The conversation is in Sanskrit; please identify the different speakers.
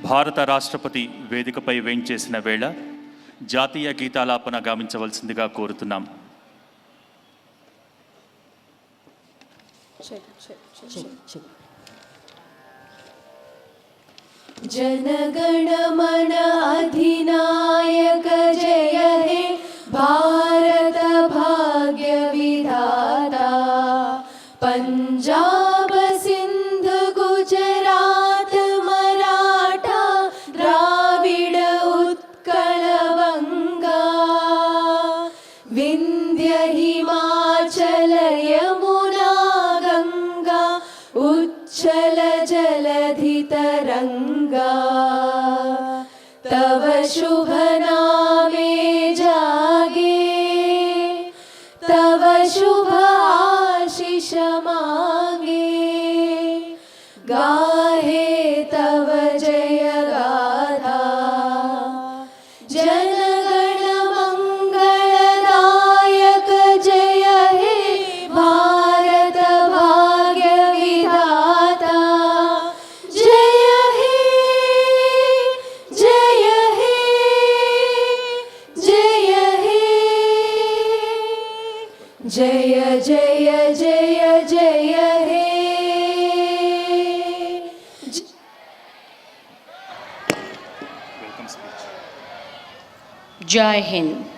Speaker 1: భారత రాష్ట్రపతి వేదికపై వేంచేసిన వేళ జాతీయ గీతాలాపన గావించవలసిందిగా కోరుతున్నాం.
Speaker 2: जनगण मन अधिनायक जय हे भारत भाग्य विधाता. पंजाब सिंध गुजरात मराठा द्राविड उत्कल बंगा. विंध्य हिमाचल यमुना गंगा उच्चल जलधि तरंगा. तव शुभ नामे जागे तव शुभ आशीष मांगे. गाहे तव जय गाथा जनगण मंगलदायक जय हे भारत भाग्य विधाता. जय हे जय हे जय हे जय जय जय जय हे.
Speaker 3: जय हिंद.